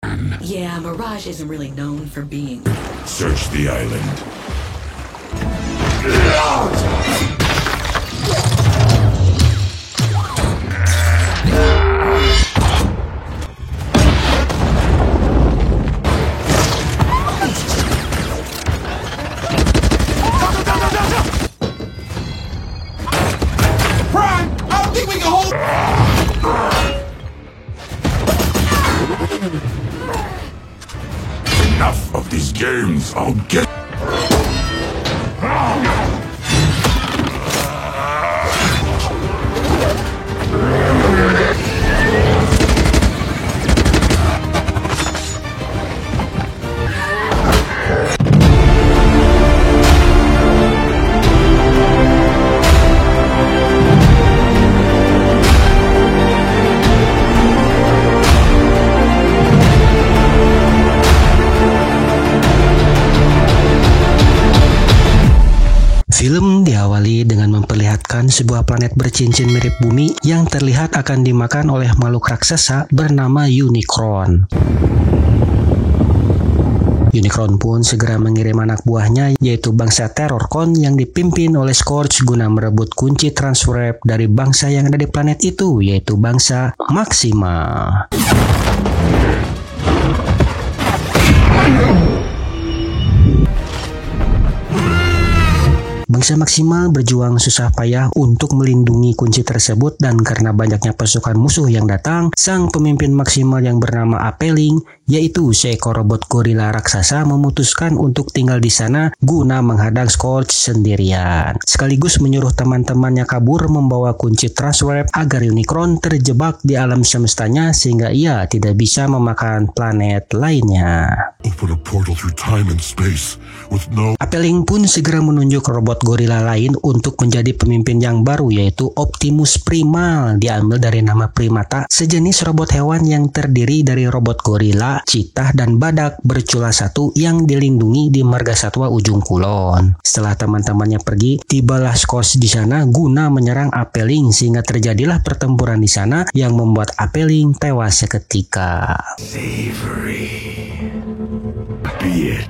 Yeah, Mirage isn't really known for being. Search the island. Prime, I don't think we can hold. Enough of these games. I'll get. Film diawali dengan memperlihatkan sebuah planet bercincin mirip bumi yang terlihat akan dimakan oleh makhluk raksasa bernama Unicron. Unicron pun segera mengirim anak buahnya yaitu bangsa Terrorcon yang dipimpin oleh Scourge guna merebut kunci transfer dari bangsa yang ada di planet itu yaitu bangsa Maxima. Bangsa Maxima berjuang susah payah untuk melindungi kunci tersebut dan karena banyaknya pasukan musuh yang datang, sang pemimpin Maxima yang bernama Apeling, yaitu seekor robot gorila raksasa memutuskan untuk tinggal di sana guna menghadang Scourge sendirian. Sekaligus menyuruh teman-temannya kabur membawa kunci transfer agar Unicron terjebak di alam semestanya sehingga ia tidak bisa memakan planet lainnya. Open a portal through time and space with no. Apeling pun segera menunjuk robot gorila lain untuk menjadi pemimpin yang baru yaitu Optimus Primal, diambil dari nama primata, sejenis robot hewan yang terdiri dari robot gorila, citah, dan badak bercula satu yang dilindungi di Marga Satwa Ujung Kulon. Setelah teman-temannya pergi, tibalah Scourge di sana guna menyerang Apeling sehingga terjadilah pertempuran di sana yang membuat Apeling tewas seketika. Savory. Be it.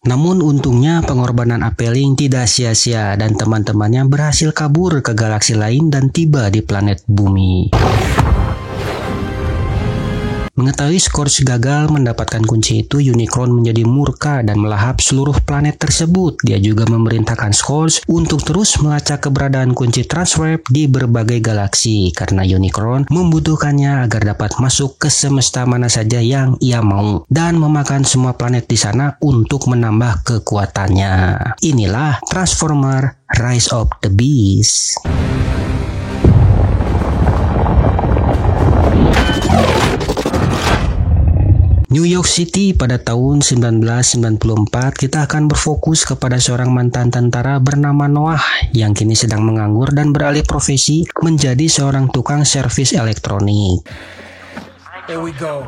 Namun untungnya pengorbanan Apeling tidak sia-sia dan teman-temannya berhasil kabur ke galaksi lain dan tiba di planet bumi. Mengetahui Scourge gagal mendapatkan kunci itu, Unicron menjadi murka dan melahap seluruh planet tersebut. Dia juga memerintahkan Scourge untuk terus melacak keberadaan kunci transfer di berbagai galaksi karena Unicron membutuhkannya agar dapat masuk ke semesta mana saja yang ia mau dan memakan semua planet di sana untuk menambah kekuatannya. Inilah Transformer Rise of the Beast. New York City pada tahun 1994, kita akan berfokus kepada seorang mantan tentara bernama Noah yang kini sedang menganggur dan beralih profesi menjadi seorang tukang servis elektronik. Here we go.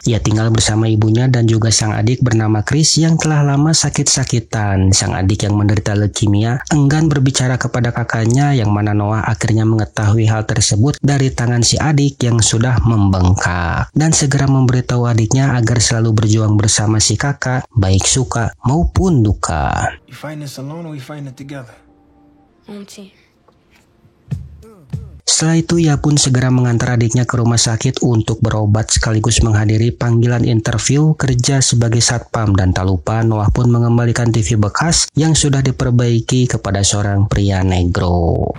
Ia tinggal bersama ibunya dan juga sang adik bernama Chris yang telah lama sakit-sakitan. Sang adik yang menderita leukemia enggan berbicara kepada kakaknya yang mana Noah akhirnya mengetahui hal tersebut dari tangan si adik yang sudah membengkak dan segera memberitahu adiknya agar selalu berjuang bersama si kakak baik suka maupun duka. You find this alone or we find it together? Setelah itu ia pun segera mengantar adiknya ke rumah sakit untuk berobat sekaligus menghadiri panggilan interview kerja sebagai satpam dan tak lupa Noah pun mengembalikan TV bekas yang sudah diperbaiki kepada seorang pria negro.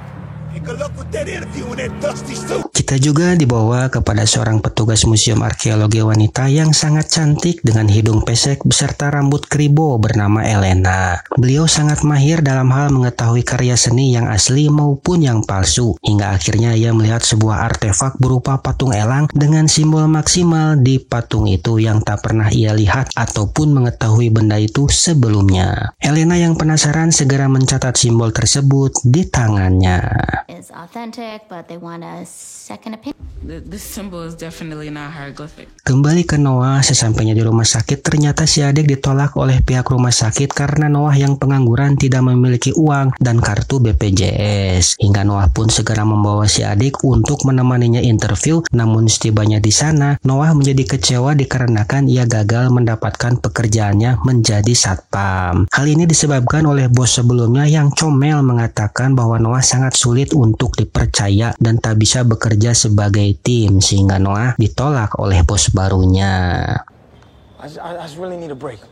Kita juga dibawa kepada seorang petugas museum arkeologi wanita yang sangat cantik dengan hidung pesek beserta rambut keribo bernama Elena. Beliau sangat mahir dalam hal mengetahui karya seni yang asli maupun yang palsu, hingga akhirnya ia melihat sebuah artefak berupa patung elang dengan simbol maksimal di patung itu yang tak pernah ia lihat ataupun mengetahui benda itu sebelumnya. Elena yang penasaran segera mencatat simbol tersebut di tangannya. is authentic, but they want a second opinion. This symbol is definitely not hieroglyphic. Kembali ke Noah, sesampainya di rumah sakit, ternyata si adik ditolak oleh pihak rumah sakit karena Noah yang pengangguran tidak memiliki uang dan kartu BPJS. Hingga Noah pun segera membawa si adik untuk menemaninya interview, namun setibanya di sana, Noah menjadi kecewa dikarenakan ia gagal mendapatkan pekerjaannya menjadi satpam. Hal ini disebabkan oleh bos sebelumnya yang comel mengatakan bahwa Noah sangat sulit untuk dipercaya dan tak bisa bekerja sebagai tim, sehingga Noah ditolak oleh bos barunya. I just really need a break.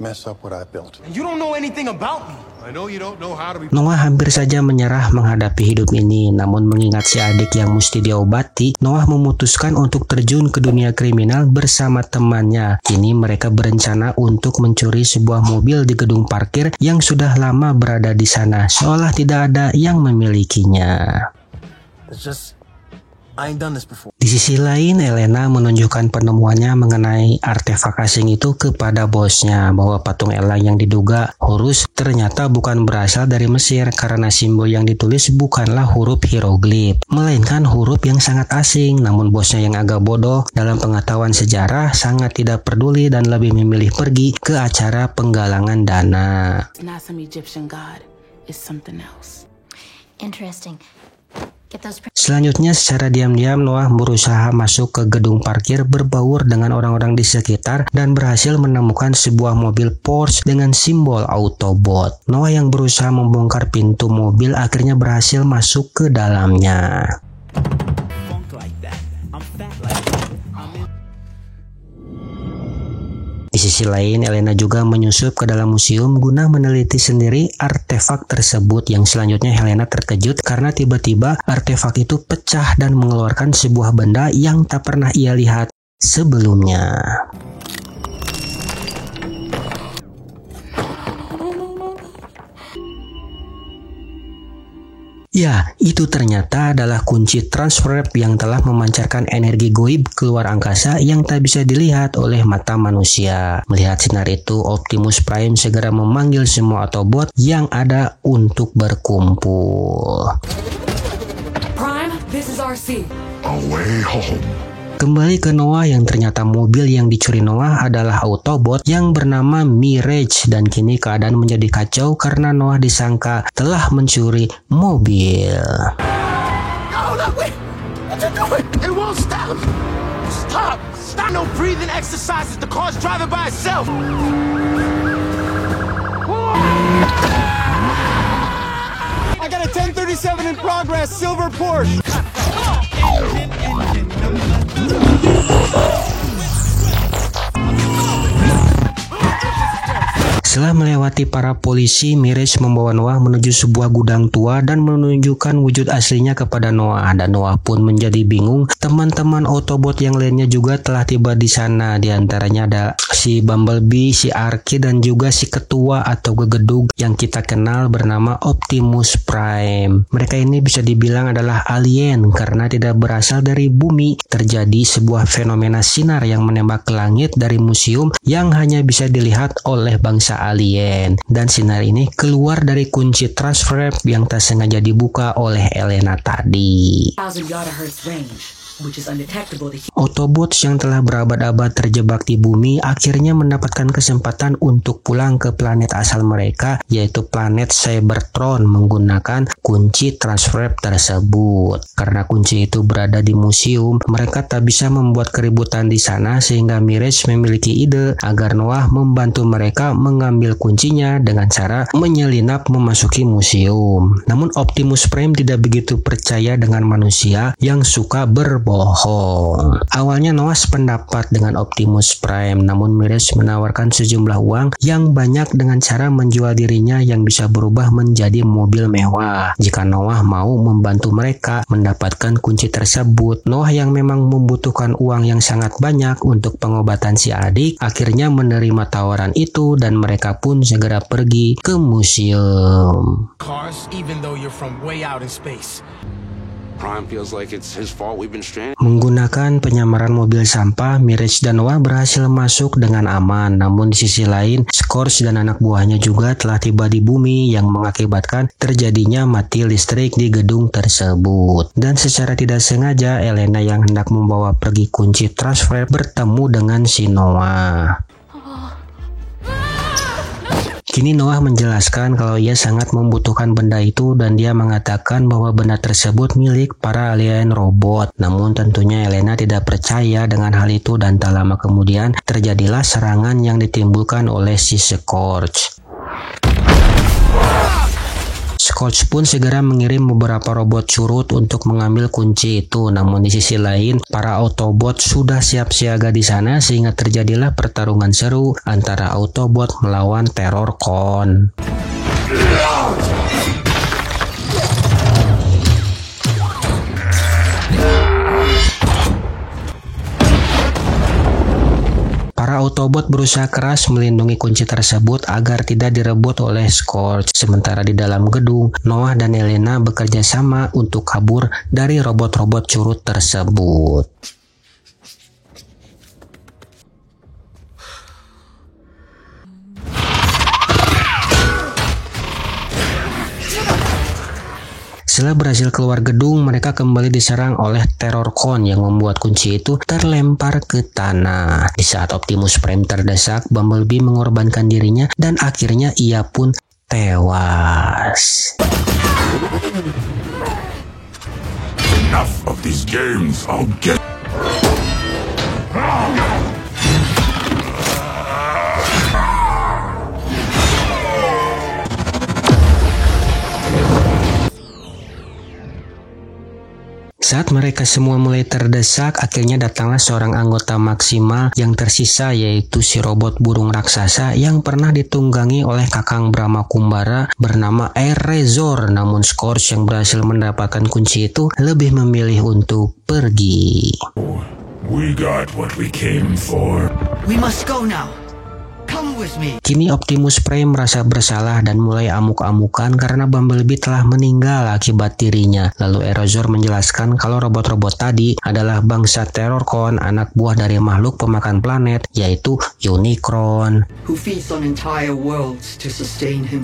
Mess up what I built. You don't know anything about me. I know you don't know how to be. Noah hampir saja menyerah menghadapi hidup ini, namun mengingat si adik yang mesti diobati, Noah memutuskan untuk terjun ke dunia kriminal bersama temannya. Kini mereka berencana untuk mencuri sebuah mobil di gedung parkir yang sudah lama berada di sana, seolah tidak ada yang memilikinya. It's just I ain't done this before. Di sisi lain, Elena menunjukkan penemuannya mengenai artefak asing itu kepada bosnya, bahwa patung elang yang diduga Horus ternyata bukan berasal dari Mesir karena simbol yang ditulis bukanlah huruf hieroglif, melainkan huruf yang sangat asing. Namun bosnya yang agak bodoh dalam pengetahuan sejarah sangat tidak peduli dan lebih memilih pergi ke acara penggalangan dana. It's not some Egyptian god. It's something else. Interesting. Get those Selanjutnya, secara diam-diam Noah berusaha masuk ke gedung parkir, berbaur dengan orang-orang di sekitar dan berhasil menemukan sebuah mobil Porsche dengan simbol Autobot. Noah yang berusaha membongkar pintu mobil akhirnya berhasil masuk ke dalamnya. Di sisi lain, Elena juga menyusup ke dalam museum guna meneliti sendiri artefak tersebut, yang selanjutnya Helena terkejut karena tiba-tiba artefak itu pecah dan mengeluarkan sebuah benda yang tak pernah ia lihat sebelumnya. Ya, itu ternyata adalah kunci transfer yang telah memancarkan energi goib keluar angkasa yang tak bisa dilihat oleh mata manusia. Melihat sinar itu, Optimus Prime segera memanggil semua Autobot yang ada untuk berkumpul. Prime, this is RC. Away home. Kembali ke Noah, yang ternyata mobil yang dicuri Noah adalah Autobot yang bernama Mirage, dan kini keadaan menjadi kacau karena Noah disangka telah mencuri mobil. No, wait. What you doing? It won't stop. Stop. Stop. No breathing exercises. The car's driving by itself. I got a 1037 in progress, silver Porsche. Setelah melewati para polisi, Mirage membawa Noah menuju sebuah gudang tua dan menunjukkan wujud aslinya kepada Noah. Dan Noah pun menjadi bingung. Teman-teman Autobot yang lainnya juga telah tiba di sana. Di antaranya ada si Bumblebee, si Arky, dan juga si ketua atau gegedug yang kita kenal bernama Optimus Prime. Mereka ini bisa dibilang adalah alien karena tidak berasal dari bumi. Terjadi sebuah fenomena sinar yang menembak ke langit dari museum yang hanya bisa dilihat oleh bangsa alien, dan sinar ini keluar dari kunci transfer yang tak sengaja dibuka oleh Elena tadi. 1,000 gigahertz range, which is undetectable to Autobots yang telah berabad-abad terjebak di bumi akhirnya mendapatkan kesempatan untuk pulang ke planet asal mereka, yaitu planet Cybertron, menggunakan kunci transfer tersebut. Karena kunci itu berada di museum, mereka tak bisa membuat keributan di sana, sehingga Mirage memiliki ide agar Noah membantu mereka mengambil kuncinya dengan cara menyelinap memasuki museum. Namun Optimus Prime tidak begitu percaya dengan manusia yang suka berbohong. Awalnya Noah sependapat dengan Optimus Prime, namun Mirage menawarkan sejumlah uang yang banyak dengan cara menjual dirinya yang bisa berubah menjadi mobil mewah jika Noah mau membantu mereka mendapatkan kunci tersebut. Noah yang memang membutuhkan uang yang sangat banyak untuk pengobatan si adik akhirnya menerima tawaran itu, dan mereka pun segera pergi ke museum. Cars, even though you're from way out in space. Prime feels like it's his fault we've been stranded. Menggunakan penyamaran mobil sampah, Mirage dan Noah berhasil masuk dengan aman. Namun di sisi lain, Scourge dan anak buahnya juga telah tiba di bumi yang mengakibatkan terjadinya mati listrik di gedung tersebut. Dan secara tidak sengaja, Elena yang hendak membawa pergi kunci transfer bertemu dengan si Noah. Kini Noah menjelaskan kalau ia sangat membutuhkan benda itu dan dia mengatakan bahwa benda tersebut milik para alien robot. Namun tentunya Elena tidak percaya dengan hal itu dan tak lama kemudian terjadilah serangan yang ditimbulkan oleh si Scourge. Scourge pun segera mengirim beberapa robot curut untuk mengambil kunci itu. Namun di sisi lain, para Autobot sudah siap siaga di sana sehingga terjadilah pertarungan seru antara Autobot melawan Terrorcon. Para Autobot berusaha keras melindungi kunci tersebut agar tidak direbut oleh Scourge. Sementara di dalam gedung, Noah dan Elena bekerja sama untuk kabur dari robot-robot curut tersebut. Setelah berhasil keluar gedung, mereka kembali diserang oleh Terrorcon yang membuat kunci itu terlempar ke tanah. Di saat Optimus Prime terdesak, Bumblebee mengorbankan dirinya dan akhirnya ia pun tewas. Enough of these games, I'll get... Saat mereka semua mulai terdesak, akhirnya datanglah seorang anggota maksimal yang tersisa, yaitu si robot burung raksasa yang pernah ditunggangi oleh Kakang Brahma Kumbara bernama Erasor. Namun Scourge yang berhasil mendapatkan kunci itu lebih memilih untuk pergi. We got what we came for. We must go now. Kini Optimus Prime merasa bersalah dan mulai amuk-amukan karena Bumblebee telah meninggal akibat dirinya. Lalu Erasor menjelaskan kalau robot-robot tadi adalah bangsa Terrorcon, anak buah dari makhluk pemakan planet, yaitu Unicron.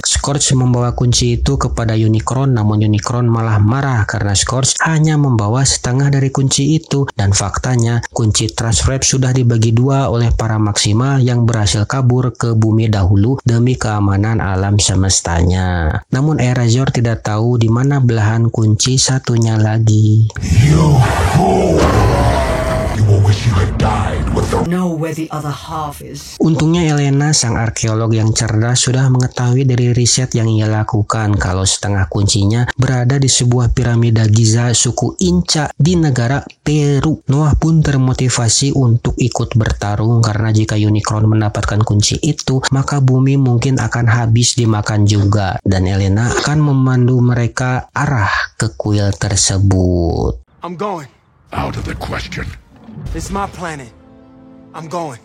Scourge membawa kunci itu kepada Unicron, namun Unicron malah marah karena Scourge hanya membawa setengah dari kunci itu. Dan faktanya, kunci Transwrap sudah dibagi dua oleh para maksimal yang berhasil kabur ke bumi dahulu demi keamanan alam semestanya. Namun Erasor tidak tahu di mana belahan kunci satunya lagi. Untungnya Elena, sang arkeolog yang cerdas, sudah mengetahui dari riset yang ia lakukan kalau setengah kuncinya berada di sebuah piramida Giza suku Inca di negara Peru. Noah pun termotivasi untuk ikut bertarung karena jika Unicron mendapatkan kunci itu, maka bumi mungkin akan habis dimakan juga, dan Elena akan memandu mereka arah ke kuil tersebut. I'm going. Out of the question. It's my planet. I'm going.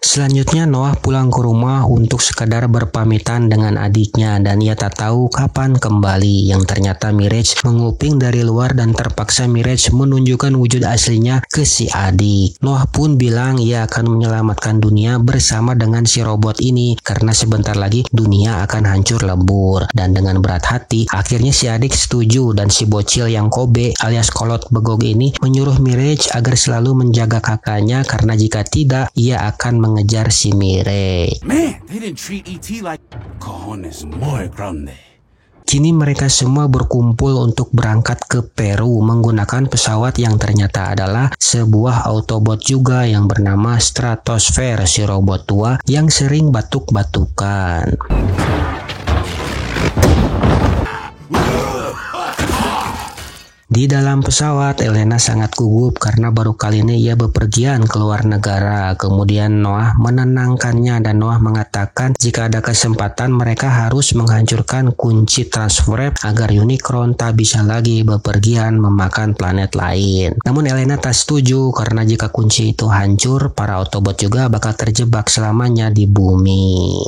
Selanjutnya Noah pulang ke rumah untuk sekadar berpamitan dengan adiknya dan ia tak tahu kapan kembali. Yang ternyata Mirage menguping dari luar dan terpaksa Mirage menunjukkan wujud aslinya ke si adik. Noah pun bilang ia akan menyelamatkan dunia bersama dengan si robot ini karena sebentar lagi dunia akan hancur lebur. Dan dengan berat hati akhirnya si adik setuju dan si bocil yang Kobe alias kolot begog ini menyuruh Mirage agar selalu menjaga kakaknya karena jika tidak ia akan mengejar si Mirage. Man, they didn't treat ET like cojones muy grande. Kini mereka semua berkumpul untuk berangkat ke Peru menggunakan pesawat yang ternyata adalah sebuah Autobot juga yang bernama Stratosphere, si robot tua yang sering batuk-batukan. Di dalam pesawat, Elena sangat gugup karena baru kali ini ia bepergian ke luar negara. Kemudian Noah menenangkannya dan Noah mengatakan jika ada kesempatan mereka harus menghancurkan kunci Transwrap agar Unicron tak bisa lagi bepergian memakan planet lain. Namun Elena tak setuju karena jika kunci itu hancur, para Autobot juga bakal terjebak selamanya di bumi.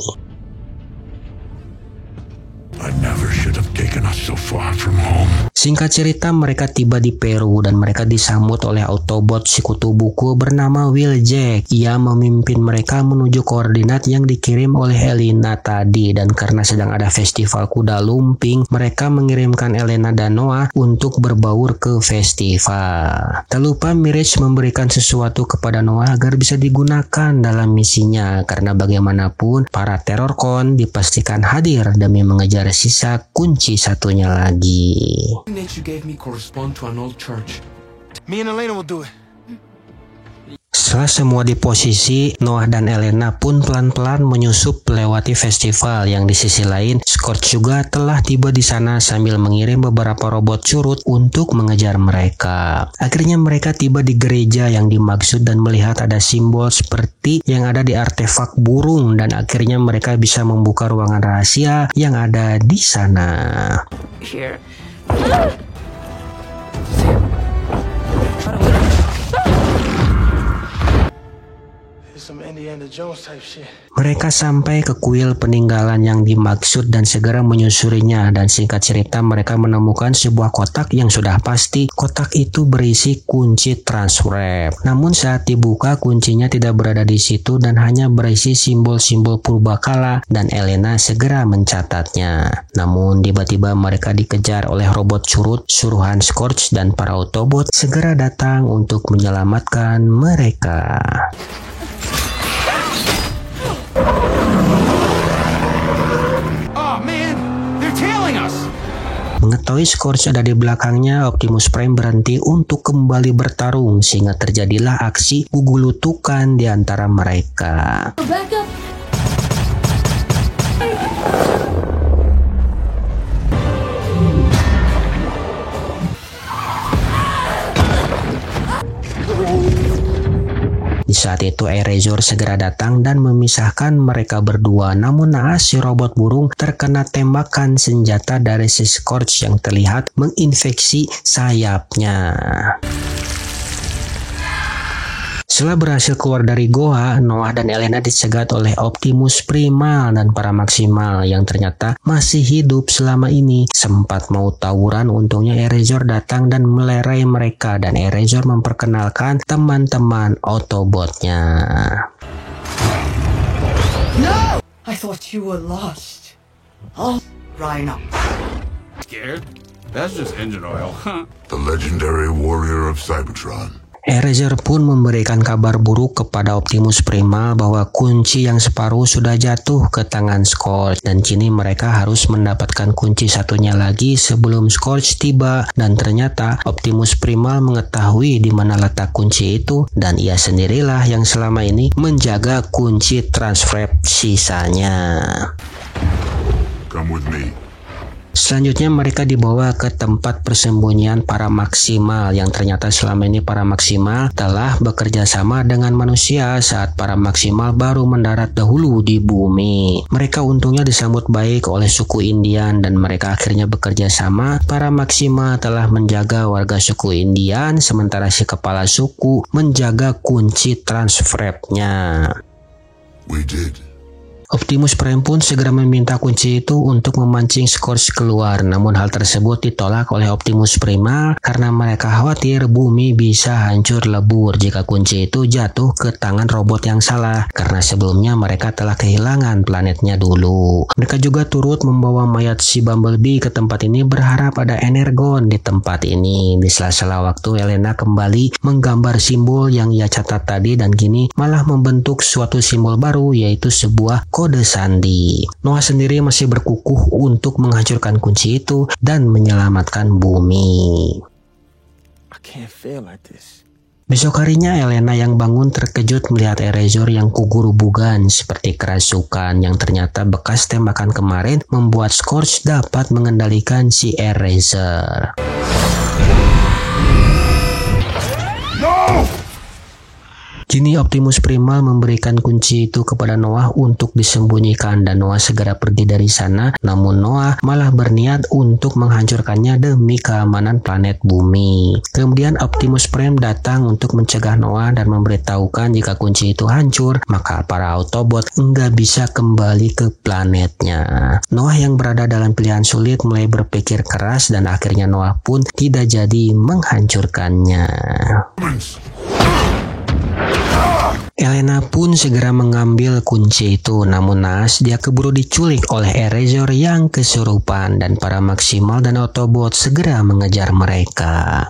I never should have taken us so far from home. Singkat cerita, mereka tiba di Peru dan mereka disambut oleh Autobot sekutu buku bernama Wheeljack. Ia memimpin mereka menuju koordinat yang dikirim oleh Elena tadi, dan karena sedang ada festival kuda lumping, mereka mengirimkan Elena dan Noah untuk berbaur ke festival. Tak lupa Mirage memberikan sesuatu kepada Noah agar bisa digunakan dalam misinya, karena bagaimanapun para terorcon dipastikan hadir demi mengejar sisa kunci satunya lagi. That you gave me correspond to an old church. Me and Elena will do it. Setelah semua di posisi, Noah dan Elena pun pelan-pelan menyusup melewati festival yang di sisi lain, Scorch juga telah tiba di sana sambil mengirim beberapa robot curut untuk mengejar mereka. Akhirnya mereka tiba di gereja yang dimaksud dan melihat ada simbol seperti yang ada di artefak burung, dan akhirnya mereka bisa membuka ruangan rahasia yang ada di sana. Here. Some Indiana Jones type shit. Mereka sampai ke kuil peninggalan yang dimaksud dan segera menyusurinya, dan singkat cerita mereka menemukan sebuah kotak yang sudah pasti kotak itu berisi kunci transwrap. Namun saat dibuka kuncinya tidak berada di situ dan hanya berisi simbol-simbol purbakala, dan Elena segera mencatatnya. Namun tiba-tiba mereka dikejar oleh robot curut suruhan Scorch, dan para Autobot segera datang untuk menyelamatkan mereka. Oh man, they're tailing us. Mengetahui Scorch ada di belakangnya, Optimus Prime berhenti untuk kembali bertarung sehingga terjadilah aksi gugulutukan di antara mereka. Back up! Di saat itu Erasure segera datang dan memisahkan mereka berdua, namun naas si robot burung terkena tembakan senjata dari si Scorch yang terlihat menginfeksi sayapnya. Setelah berhasil keluar dari goa, Noah dan Elena dicegat oleh Optimus Primal dan para Maximal yang ternyata masih hidup selama ini. Sempat mau tawuran, untungnya Erasure datang dan melerai mereka, dan Erasure memperkenalkan teman-teman Autobotnya. No! I thought you were lost. Oh, Rhino. Scared? That's just engine oil. The legendary warrior of Cybertron. Erasure pun memberikan kabar buruk kepada Optimus Primal bahwa kunci yang separuh sudah jatuh ke tangan Scorch, dan kini mereka harus mendapatkan kunci satunya lagi sebelum Scorch tiba, dan ternyata Optimus Primal mengetahui di mana letak kunci itu, dan ia sendirilah yang selama ini menjaga kunci transwrap sisanya. Come with me. Selanjutnya mereka dibawa ke tempat persembunyian para Maximal yang ternyata selama ini para Maximal telah bekerja sama dengan manusia saat para Maximal baru mendarat dahulu di bumi. Mereka untungnya disambut baik oleh suku Indian dan mereka akhirnya bekerja sama. Para Maximal telah menjaga warga suku Indian sementara si kepala suku menjaga kunci transwrapnya. We did. Optimus Prime pun segera meminta kunci itu untuk memancing Scorch keluar, namun hal tersebut ditolak oleh Optimus Prime karena mereka khawatir bumi bisa hancur lebur jika kunci itu jatuh ke tangan robot yang salah, karena sebelumnya mereka telah kehilangan planetnya dulu. Mereka juga turut membawa mayat si Bumblebee ke tempat ini berharap ada energon di tempat ini. Di sela-sela waktu Elena kembali menggambar simbol yang ia catat tadi dan kini malah membentuk suatu simbol baru, yaitu sebuah kode sandi. Noah sendiri masih berkukuh untuk menghancurkan kunci itu dan menyelamatkan bumi. I can't feel like this. Besok harinya Elena yang bangun terkejut melihat Erasure yang kugurubugan seperti kerasukan, yang ternyata bekas tembakan kemarin membuat Scorch dapat mengendalikan si Erasure. Kini Optimus Primal memberikan kunci itu kepada Noah untuk disembunyikan dan Noah segera pergi dari sana. Namun Noah malah berniat untuk menghancurkannya demi keamanan planet bumi. Kemudian Optimus Prime datang untuk mencegah Noah dan memberitahukan jika kunci itu hancur, maka para Autobot nggak bisa kembali ke planetnya. Noah yang berada dalam pilihan sulit mulai berpikir keras dan akhirnya Noah pun tidak jadi menghancurkannya. Elena pun segera mengambil kunci itu, namun naas dia keburu diculik oleh Erasure yang kesurupan dan para Maximal dan Autobot segera mengejar mereka.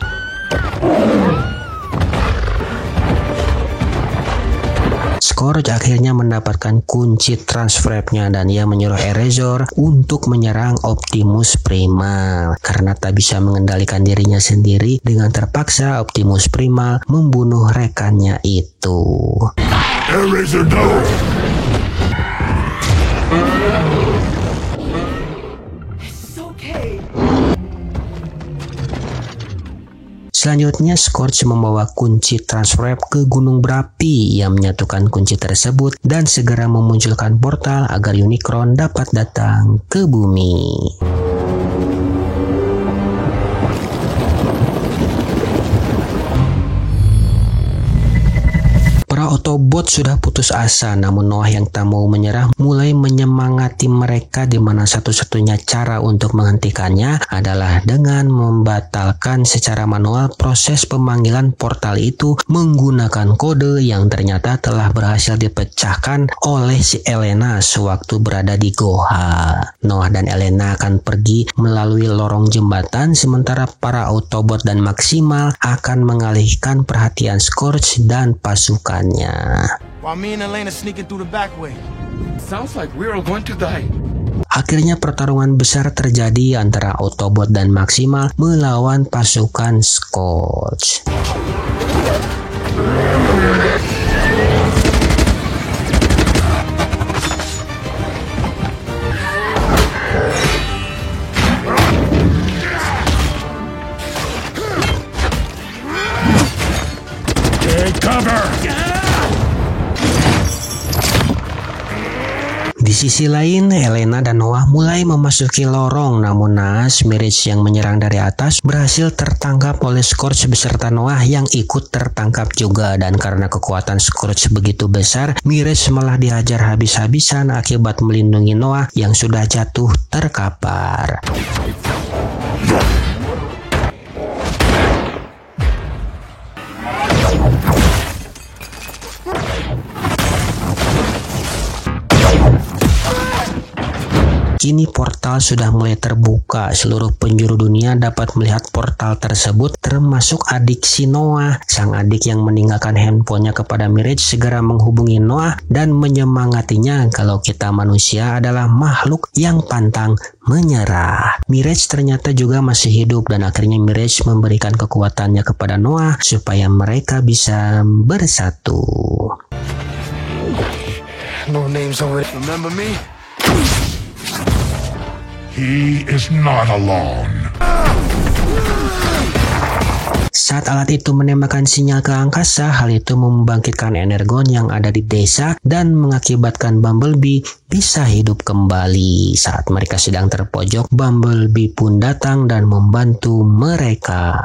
Scourge akhirnya mendapatkan kunci transfernya dan ia menyuruh Erasure untuk menyerang Optimus Primal. Karena tak bisa mengendalikan dirinya sendiri, dengan terpaksa Optimus Primal membunuh rekannya itu. Erasure, no! It's okay. Selanjutnya Scourge membawa kunci Transwarp ke gunung berapi yang menyatukan kunci tersebut dan segera memunculkan portal agar Unicron dapat datang ke bumi. Para Autobot sudah putus asa, namun Noah yang tak mau menyerah mulai menyemangati mereka, di mana satu-satunya cara untuk menghentikannya adalah dengan membatalkan secara manual proses pemanggilan portal itu menggunakan kode yang ternyata telah berhasil dipecahkan oleh si Elena sewaktu berada di Goa. Noah dan Elena akan pergi melalui lorong jembatan, sementara para Autobot dan Maximal akan mengalihkan perhatian Scourge dan pasukan. While me and Elena sneaking through the back way. Sounds like we're all going to die. Akhirnya pertarungan besar terjadi antara Autobot dan Maximal melawan pasukan Scourge. Take cover! Di sisi lain, Elena dan Noah mulai memasuki lorong, namun naas Mirage yang menyerang dari atas berhasil tertangkap oleh Scourge beserta Noah yang ikut tertangkap juga, dan karena kekuatan Scourge begitu besar, Mirage malah dihajar habis-habisan akibat melindungi Noah yang sudah jatuh terkapar. Kini portal sudah mulai terbuka. Seluruh penjuru dunia dapat melihat portal tersebut, termasuk adik si Noah. Sang adik yang meninggalkan handphonenya kepada Mirage segera menghubungi Noah dan menyemangatinya kalau kita manusia adalah makhluk yang pantang menyerah. Mirage ternyata juga masih hidup dan akhirnya Mirage memberikan kekuatannya kepada Noah supaya mereka bisa bersatu. No names over there. Remember me? He is not alone. Saat alat itu menembakkan sinyal ke angkasa, hal itu membangkitkan energon yang ada di desa dan mengakibatkan Bumblebee bisa hidup kembali. Saat mereka sedang terpojok, Bumblebee pun datang dan membantu mereka.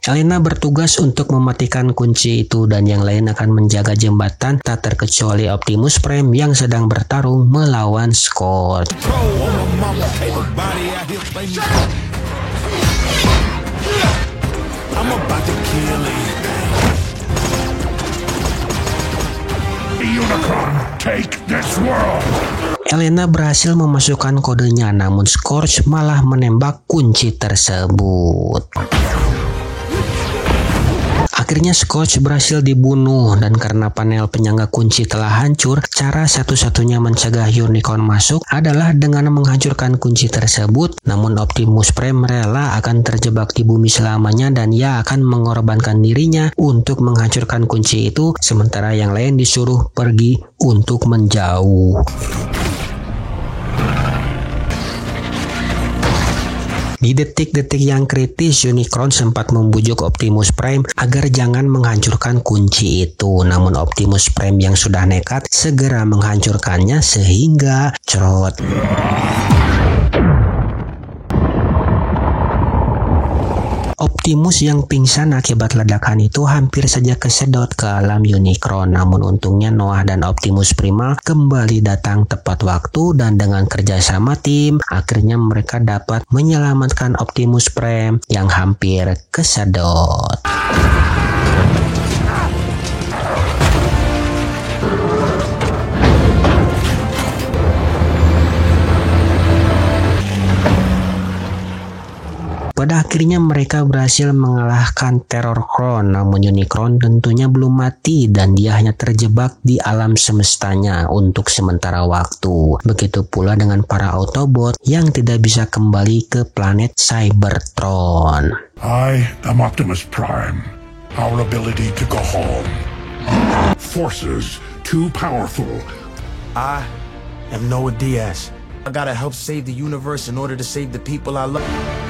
Elena bertugas untuk mematikan kunci itu dan yang lain akan menjaga jembatan, tak terkecuali Optimus Prime yang sedang bertarung melawan Scourge. Unicron, take this world! Elena berhasil memasukkan kodenya, namun Scourge malah menembak kunci tersebut. Akhirnya Scorch berhasil dibunuh, dan karena panel penyangga kunci telah hancur, cara satu-satunya mencegah Unicron masuk adalah dengan menghancurkan kunci tersebut. Namun Optimus Prime rela akan terjebak di bumi selamanya dan ia akan mengorbankan dirinya untuk menghancurkan kunci itu, sementara yang lain disuruh pergi untuk menjauh. Di detik-detik yang kritis, Unicron sempat membujuk Optimus Prime agar jangan menghancurkan kunci itu. Namun Optimus Prime yang sudah nekat segera menghancurkannya sehingga cerot. Optimus yang pingsan akibat ledakan itu hampir saja kesedot ke alam Unicron. Namun untungnya Noah dan Optimus Primal kembali datang tepat waktu, dan dengan kerjasama tim akhirnya mereka dapat menyelamatkan Optimus Prime yang hampir kesedot. Pada akhirnya mereka berhasil mengalahkan Terrorcron, namun Unicron tentunya belum mati dan dia hanya terjebak di alam semestanya untuk sementara waktu. Begitu pula dengan para Autobot yang tidak bisa kembali ke planet Cybertron. I am Optimus Prime. Our ability to go home. Forces too powerful. I am Noah Diaz. I gotta help save the universe in order to save the people I love.